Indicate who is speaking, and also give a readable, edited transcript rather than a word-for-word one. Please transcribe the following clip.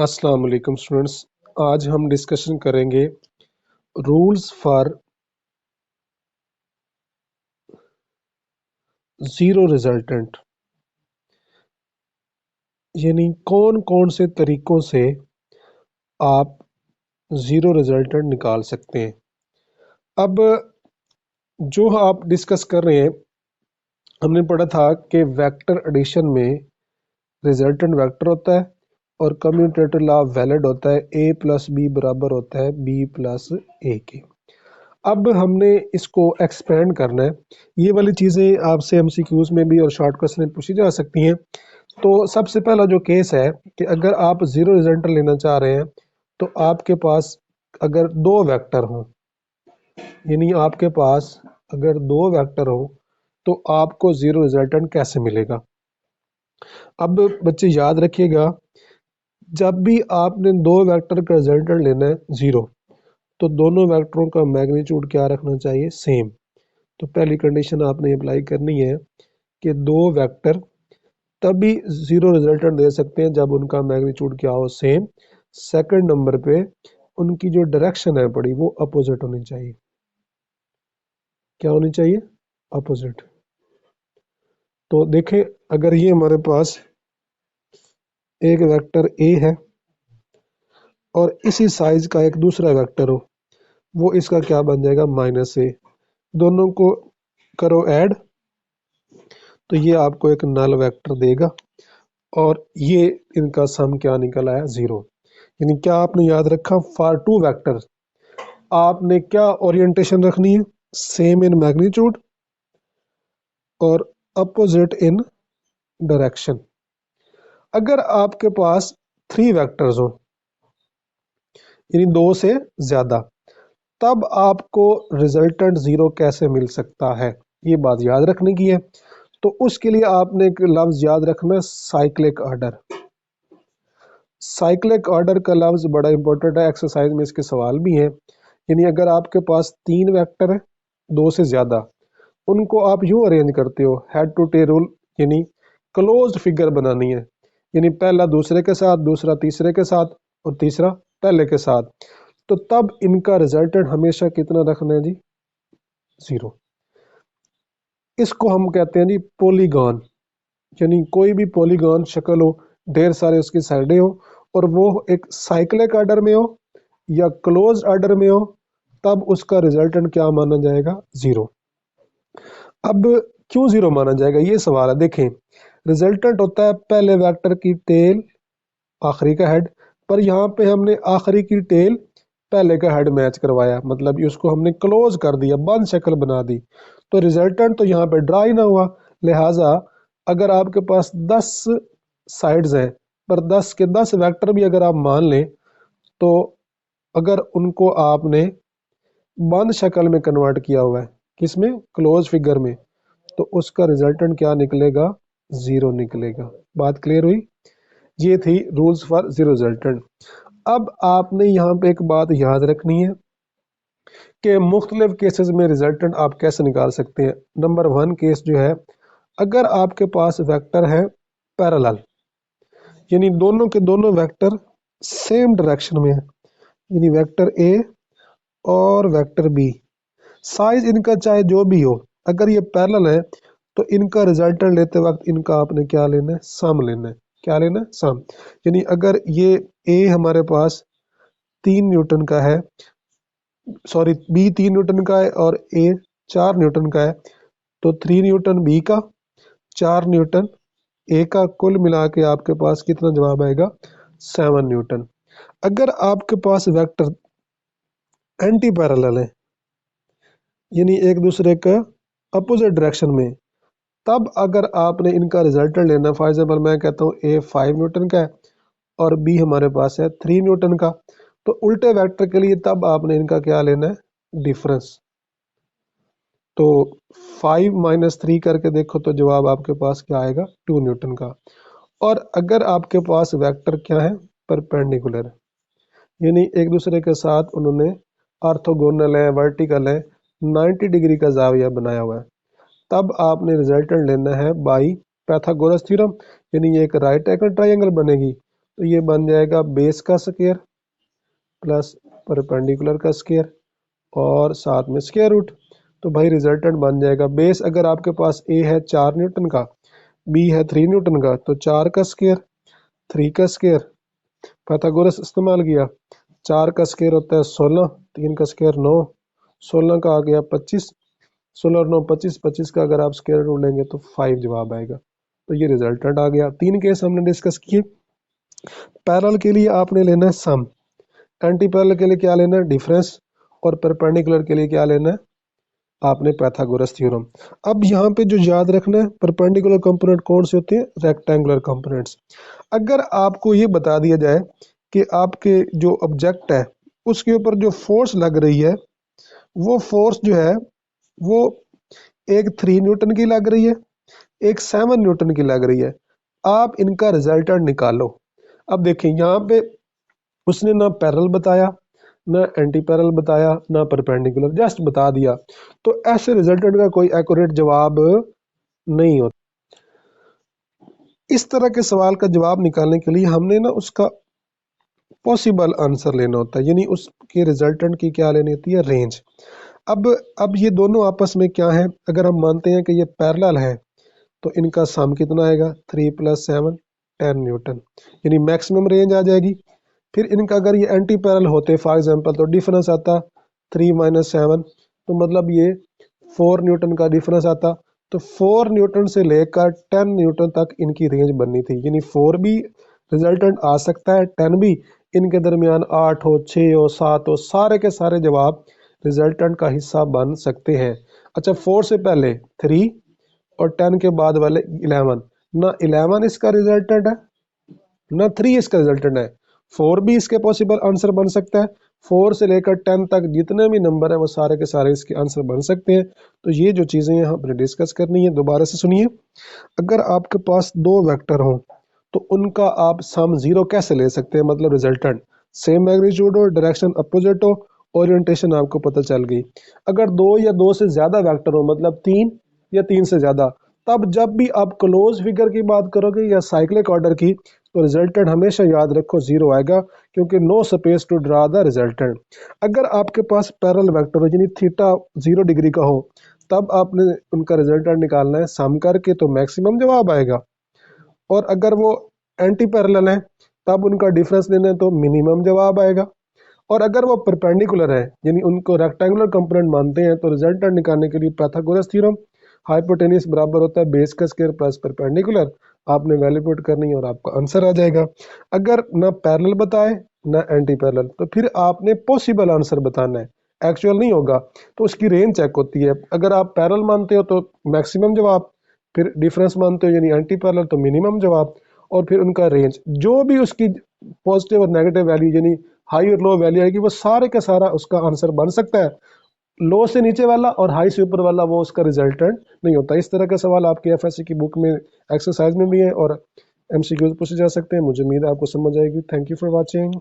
Speaker 1: अस्सलाम वालेकुम स्टूडेंट्स। आज हम डिस्कशन करेंगे रूल्स फॉर जीरो रिजल्टेंट, यानी कौन कौन से तरीकों से आप जीरो रिजल्टेंट निकाल सकते हैं। अब जो आप डिस्कस कर रहे हैं, हमने पढ़ा था कि वेक्टर एडिशन में रिजल्टेंट वेक्टर होता है और कम्यूटेटिव लॉ वैलिड होता है, a प्लस बी बराबर होता है b प्लस ए के। अब हमने इसको एक्सपेंड करना है। ये वाली चीज़ें आपसे एमसीक्यूज में भी और शॉर्ट क्वेश्चन में पूछी जा सकती हैं। तो सबसे पहला जो केस है कि अगर आप जीरो रिजल्ट लेना चाह रहे हैं तो आपके पास अगर दो वेक्टर हों, यानी आपके पास अगर दो वेक्टर हो तो आपको जीरो रिजल्टेंट कैसे मिलेगा। अब बच्चे याद रखिएगा, जब भी आपने दो वेक्टर का रिजल्टेंट लेना है जीरो, तो दोनों वेक्टरों का मैग्नीट्यूड क्या रखना चाहिए, सेम। तो पहली कंडीशन आपने अप्लाई करनी है कि दो वेक्टर तभी जीरो रिजल्टेंट दे सकते हैं जब उनका मैग्नीट्यूड क्या हो, सेम। सेकंड नंबर पे उनकी जो डायरेक्शन है पड़ी वो अपोजिट होनी चाहिए। क्या होनी चाहिए, अपोजिट। तो देखें, अगर ये हमारे पास एक वेक्टर ए है और इसी साइज का एक दूसरा वेक्टर हो, वो इसका क्या बन जाएगा, माइनस ए। दोनों को करो ऐड, तो ये आपको एक नल वेक्टर देगा और ये इनका सम क्या निकल आया, जीरो। यानी क्या आपने याद रखा, फॉर टू वेक्टर आपने क्या ओरिएंटेशन रखनी है, सेम इन मैग्नीट्यूड और अपोजिट इन डायरेक्शन। अगर आपके पास थ्री वेक्टर्स हो, यानी दो से ज्यादा, तब आपको रिजल्टेंट जीरो कैसे मिल सकता है, ये बात याद रखने की है। तो उसके लिए आपने एक लफ्ज याद रखना, साइक्लिक ऑर्डर। साइक्लिक ऑर्डर का लफ्ज बड़ा इंपॉर्टेंट है, एक्सरसाइज में इसके सवाल भी हैं। यानी अगर आपके पास तीन वेक्टर है, दो से ज्यादा, उनको आप यूं अरेंज करते हो, हेड टू टेल रूल, यानी क्लोज्ड फिगर बनानी है। यानी पहला दूसरे के साथ, दूसरा तीसरे के साथ और तीसरा पहले के साथ। तो तब इनका रिजल्टेंट हमेशा कितना रखना है जी, जीरो। इसको हम कहते हैं जी पॉलीगॉन। यानी कोई भी पॉलीगॉन शक्ल हो, ढेर सारे उसकी साइडें हो और वो एक साइक्लिक ऑर्डर में हो या क्लोज ऑर्डर में हो, तब उसका रिजल्टेंट क्या माना जाएगा, जीरो। अब क्यों जीरो माना जाएगा, ये सवाल है। देखें, रिजल्टेंट होता है पहले वेक्टर की टेल आखिरी का हेड, पर यहाँ पे हमने आखिरी की टेल पहले का हेड मैच करवाया, मतलब ये उसको हमने क्लोज कर दिया, बंद शक्ल बना दी। तो रिजल्टेंट तो यहाँ पे ड्रा ही ना हुआ। लिहाजा अगर आपके पास 10 साइड्स हैं, पर 10 के 10 वेक्टर भी अगर आप मान लें, तो अगर उनको आपने बंद शक्ल में कन्वर्ट किया हुआ है, किसमें, क्लोज फिगर में, तो उसका रिजल्टेंट क्या निकलेगा, जीरो निकलेगा। बात क्लियर हुई। ये थी रूल्स फॉर जीरो रिजल्टेंट। अब आपने यहाँ पे एक बात याद रखनी है कि मुख्तलिफ केसेस में रिजल्टेंट आप कैसे निकाल सकते हैं। नंबर वन केस जो है, अगर आपके पास वेक्टर है पैरेलल, यानी दोनों के दोनों वेक्टर सेम डायरेक्शन में है, यानी वेक्टर ए और वेक्टर बी, साइज इनका चाहे जो भी हो, अगर ये पैरेलल है तो इनका रिजल्टेंट लेते वक्त इनका आपने क्या लेना है, सम लेना है। क्या लेना है, सम। यानी अगर ये ए हमारे पास 3 न्यूटन का है, सॉरी बी 3 न्यूटन का है और ए 4 न्यूटन का है, तो 3 न्यूटन बी का, 4 न्यूटन ए का, कुल मिला के आपके पास कितना जवाब आएगा, 7 न्यूटन। अगर आपके पास वेक्टर एंटी पैरेलल है, यानी एक दूसरे का अपोजिट डायरेक्शन में, तब अगर आपने इनका रिजल्टेंट लेना, फॉर एग्जाम्पल मैं कहता हूँ ए 5 न्यूटन का है और बी हमारे पास है 3 न्यूटन का, तो उल्टे वेक्टर के लिए तब आपने इनका क्या लेना है, डिफरेंस। तो 5 - 3 करके देखो तो जवाब आपके पास क्या आएगा, 2 न्यूटन का। और अगर आपके पास वेक्टर क्या है, परपेंडिकुलर, यानी एक दूसरे के साथ उन्होंने ऑर्थोगोनल है, वर्टिकल है, 90 डिग्री का जाविया बनाया हुआ है, तब आपने रिजल्टेंट लेना है बाई पैथागोरस थ्योरम। यानी ये एक राइट एंगल ट्रायंगल बनेगी तो ये बन जाएगा बेस का स्क्वायर प्लस परपेंडिकुलर का स्क्वायर और साथ में स्क्वायर रूट। तो भाई रिजल्टेंट बन जाएगा बेस अगर आपके पास ए है 4 न्यूटन का, बी है 3 न्यूटन का, तो 4 का स्क्वायर 3 का स्क्वायर, पाइथागोरस इस्तेमाल किया। 4 का स्क्वायर होता है 16, 3 का स्क्वायर 9, 16 का आ गया 25, 16 और 9 25, 25 का अगर आप स्क्वायर रूट लेंगे तो 5 जवाब आएगा। तो ये रिजल्टेंट आ गया। 3 केस हमने डिस्कस किए। पैरेलल के लिए आपने लेना है सम, एंटी पैरेलल के लिए क्या लेना है डिफरेंस, और परपेंडिकुलर के लिए क्या लेना है आपने पाइथागोरस थ्योरम। अब यहाँ पे जो याद रखना है परपेंडिकुलर कंपोनेंट कौन से होते हैं, रेक्टेंगुलर कंपोनेंट्स। अगर आपको ये बता दिया जाए कि आपके जो ऑब्जेक्ट है उसके ऊपर जो फोर्स लग रही है वो फोर्स जो है वो एक 3 न्यूटन की लग रही है, एक 7 न्यूटन की लग रही है, आप इनका रिजल्टेंट निकालो। अब देखें यहाँ पे उसने ना पैरेलल बताया, ना एंटी पैरेलल बताया, ना परपेंडिकुलर, जस्ट बता दिया। तो ऐसे रिजल्टेंट का कोई एक्यूरेट जवाब नहीं होता। इस तरह के सवाल का जवाब निकालने के लिए हमने ना उसका पॉसिबल आंसर लेना होता है, यानी उसके रिजल्टेंट की क्या लेनी होती है, रेंज। अब ये दोनों आपस में क्या है, अगर हम मानते हैं कि ये पैरेलल है तो इनका सम कितना आएगा 3 + 7 10 न्यूटन, यानी मैक्सिमम रेंज आ जाएगी। फिर इनका अगर ये एंटी पैरेलल होते फॉर एग्जांपल तो डिफरेंस आता 3 - 7, तो मतलब ये 4 न्यूटन का डिफरेंस आता। तो 4 न्यूटन से लेकर 10 न्यूटन तक इनकी रेंज बननी थी, यानी 4 भी रिजल्टेंट आ सकता है, 10 भी, इनके दरमियान 8 हो, 6 हो, 7 हो, सारे के सारे जवाब रिजल्टेंट का हिस्सा बन सकते हैं। अच्छा 4 से पहले 3 और 10 के बाद वाले 11, ना 11 इसका रिजल्टेंट है ना 3 इसका रिजल्टेंट है, 4 भी इसके पॉसिबल आंसर बन सकता है। 4 से लेकर 10 तक जितने भी नंबर है वो सारे के सारे इसके आंसर बन सकते हैं। तो ये जो चीज़ें यहाँ पर डिस्कस करनी है दोबारा से सुनिए। अगर आपके पास दो वेक्टर हों तो उनका आप सम जीरो कैसे ले सकते हैं, मतलब रिजल्टेंट सेम मैग्नीट्यूड हो, डायरेक्शन अपोजिट हो, ओरिएंटेशन आपको पता चल गई। अगर दो या दो से ज्यादा वेक्टर हो, मतलब 3 या 3 से ज्यादा, तब जब भी आप क्लोज फिगर की बात करोगे या साइक्लिक ऑर्डर की तो रिजल्टेंट हमेशा याद रखो जीरो आएगा, क्योंकि no space to draw the resultant. अगर आपके पास पैरेलल वेक्टर हो यानी थीटा 0 डिग्री का हो, तब आपने उनका रिजल्टेंट निकालना है सम करके, तो मैक्सिमम जवाब आएगा। और अगर वो एंटी पैरेलल है तब उनका डिफरेंस लेना है तो मिनिमम जवाब आएगा। और अगर वो परपेंडिकुलर है यानी उनको रेक्टेंगुलर कंपोनेंट मानते हैं तो रिजल्टेंट निकालने के लिए पाइथागोरस थ्योरम, हाइपोटेन्यूस बराबर होता है बेस का स्क्वायर प्लस परपेंडिकुलर, आपने वैल्यू पुट करनी है और आपका आंसर आ जाएगा। अगर ना पैरेलल बताए ना एंटी पैरेलल तो फिर आपने पॉसिबल आंसर बताना है, एक्चुअल नहीं होगा। तो उसकी रेंज चेक होती है, अगर आप पैरेलल मानते हो तो मैक्सिमम जवाब, फिर डिफरेंस मानते हो यानी एंटी पैरेलल तो मिनिमम जवाब, और फिर उनका रेंज जो भी उसकी पॉजिटिव और नेगेटिव वैल्यू यानी हाई और लो वैल्यू आएगी वो सारे का सारा उसका आंसर बन सकता है। लो से नीचे वाला और हाई से ऊपर वाला वो उसका रिजल्टेंट नहीं होता। इस तरह का सवाल आपके एफएससी की बुक में एक्सरसाइज में भी है और एमसीक्यूज पूछे जा सकते हैं। मुझे उम्मीद है आपको समझ आएगी। Thank you for watching.